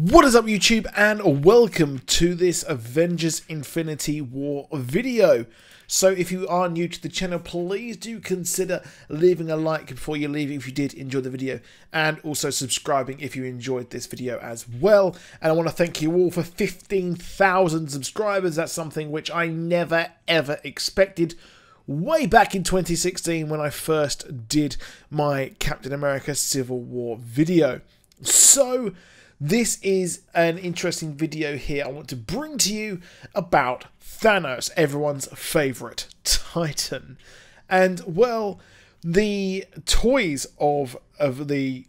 What is up YouTube, and welcome to this Avengers Infinity War video. So if you are new to the channel, please do consider leaving a like before you leave if you did enjoy the video, and also subscribing if you enjoyed this video as well. And I want to thank you all for 15,000 subscribers. That's something which I never ever expected way back in 2016 when I first did my Captain America Civil War video. So this is an interesting video here. I want to bring to you about Thanos, everyone's favourite Titan. And, well, the toys of the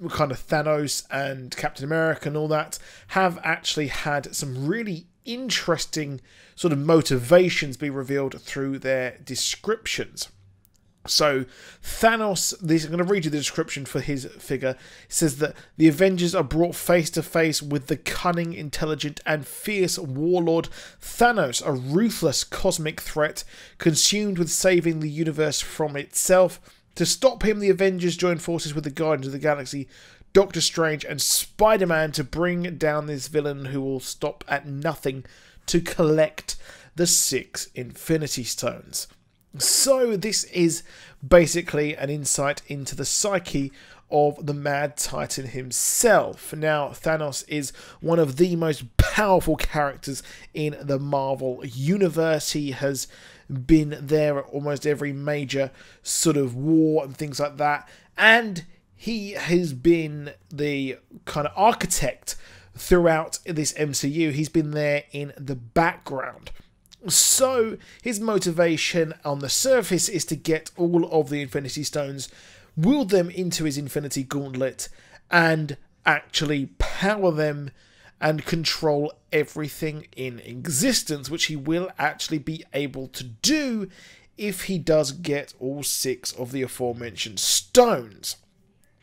kind of Thanos and Captain America and all that have actually had some really interesting sort of motivations be revealed through their descriptions. So Thanos, I'm going to read you the description for his figure. It says that the Avengers are brought face to face with the cunning, intelligent and fierce warlord Thanos, a ruthless cosmic threat consumed with saving the universe from itself. To stop him, the Avengers join forces with the Guardians of the Galaxy, Doctor Strange and Spider-Man to bring down this villain who will stop at nothing to collect the 6 Infinity Stones. So this is basically an insight into the psyche of the Mad Titan himself. Now, Thanos is one of the most powerful characters in the Marvel universe. He has been there at almost every major sort of war and things like that. And he has been the kind of architect throughout this MCU. He's been there in the background. So his motivation on the surface is to get all of the Infinity Stones, wield them into his Infinity Gauntlet, and actually power them and control everything in existence, which he will actually be able to do if he does get all 6 of the aforementioned stones.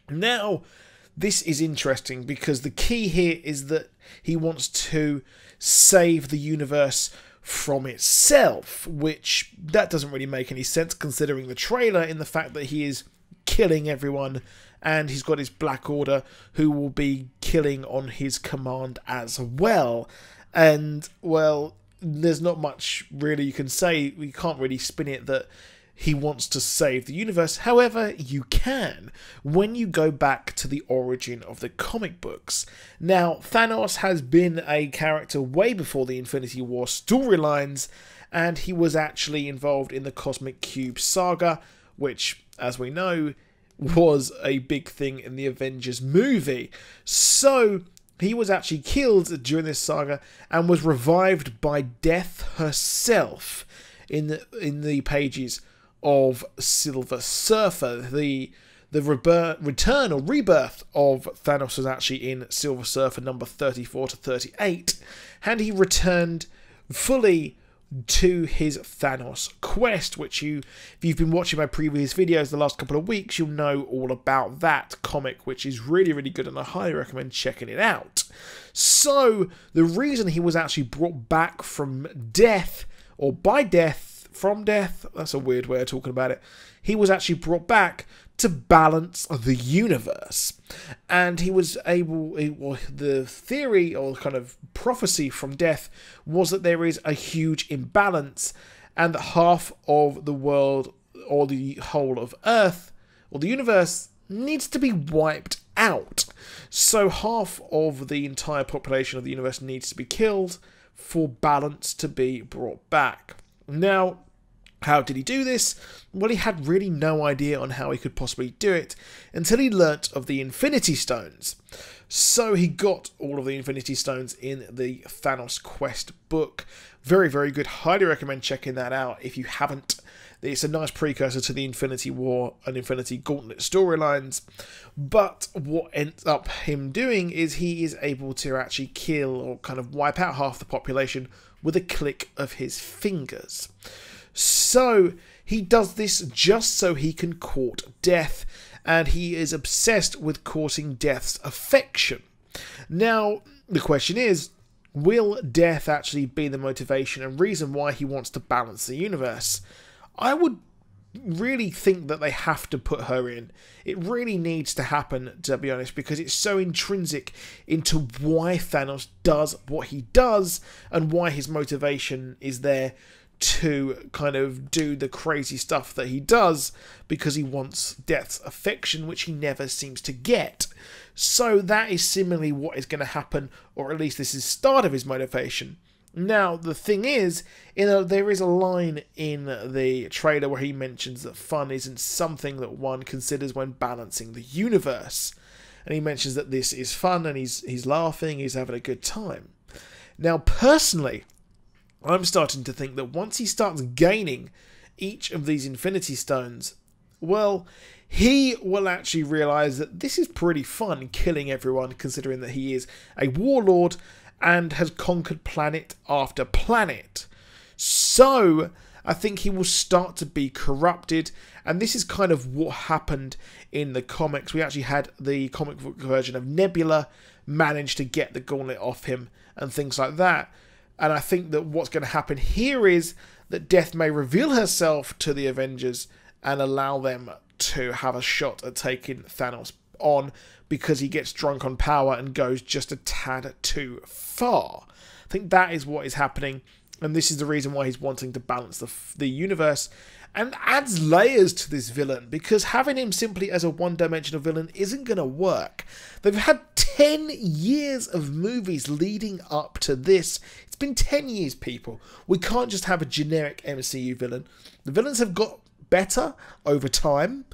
Now, this is interesting because the key here is that he wants to save the universe from itself, which that doesn't really make any sense considering the trailer, in the fact that he is killing everyone and he's got his Black Order who will be killing on his command as well. And, well, there's not much really you can say. We can't really spin it that he wants to save the universe. However, you can when you go back to the origin of the comic books. Now, Thanos has been a character way before the Infinity War storylines, and he was actually involved in the Cosmic Cube saga, which, as we know, was a big thing in the Avengers movie. So he was actually killed during this saga and was revived by Death herself in the pages of Silver Surfer. The return or rebirth of Thanos was actually in Silver Surfer number 34 to 38, and he returned fully to his Thanos quest, which if you've been watching my previous videos the last couple of weeks, you'll know all about that comic, which is really, really good, and I highly recommend checking it out. So the reason he was actually brought back from death, or by death, from death, that's a weird way of talking about it, he was actually brought back to balance the universe. And he was able, the theory or kind of prophecy from death was that there is a huge imbalance and that half of the world, or the whole of Earth, or the universe, needs to be wiped out. So half of the entire population of the universe needs to be killed for balance to be brought back. Now, how did he do this? Well, he had really no idea on how he could possibly do it until he learnt of the Infinity Stones. So he got all of the Infinity Stones in the Thanos Quest book. Very, very good. Highly recommend checking that out if you haven't. It's a nice precursor to the Infinity War and Infinity Gauntlet storylines. But what ends up him doing is he is able to actually kill or kind of wipe out half the population with a click of his fingers. So he does this just so he can court death, and he is obsessed with courting death's affection. Now, the question is, will death actually be the motivation and reason why he wants to balance the universe? I would really think that they have to put her in. It really needs to happen, to be honest, because it's so intrinsic into why Thanos does what he does and why his motivation is there to kind of do the crazy stuff that he does, because he wants Death's affection, which he never seems to get. So that is similarly what is going to happen, or at least this is the start of his motivation. Now, the thing is, there is a line in the trailer where he mentions that fun isn't something that one considers when balancing the universe. And he mentions that this is fun, and he's laughing, he's having a good time. Now, personally, I'm starting to think that once he starts gaining each of these Infinity Stones, well, he will actually realise that this is pretty fun, killing everyone, considering that he is a warlord and has conquered planet after planet. So I think he will start to be corrupted, and this is kind of what happened in the comics. We actually had the comic book version of Nebula manage to get the gauntlet off him and things like that. And I think that what's going to happen here is that Death may reveal herself to the Avengers and allow them to have a shot at taking Thanos on, because he gets drunk on power and goes just a tad too far. I think that is what is happening, and this is the reason why he's wanting to balance the universe, and adds layers to this villain, because having him simply as a one-dimensional villain isn't going to work. They've had 10 years of movies leading up to this. It's been 10 years, people. We can't just have a generic MCU villain. The villains have got better over time.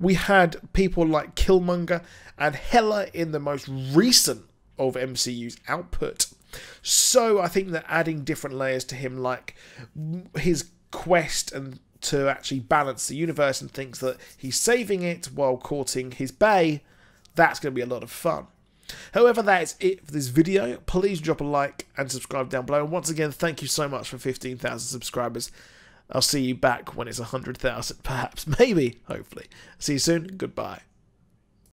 We had people like Killmonger and Hela in the most recent of MCU's output. So I think that adding different layers to him, like his quest and to actually balance the universe and thinks that he's saving it while courting his bae, that's going to be a lot of fun. However, that is it for this video. Please drop a like and subscribe down below. And once again, thank you so much for 15,000 subscribers. I'll see you back when it's 100,000, perhaps, maybe, hopefully. See you soon. Goodbye.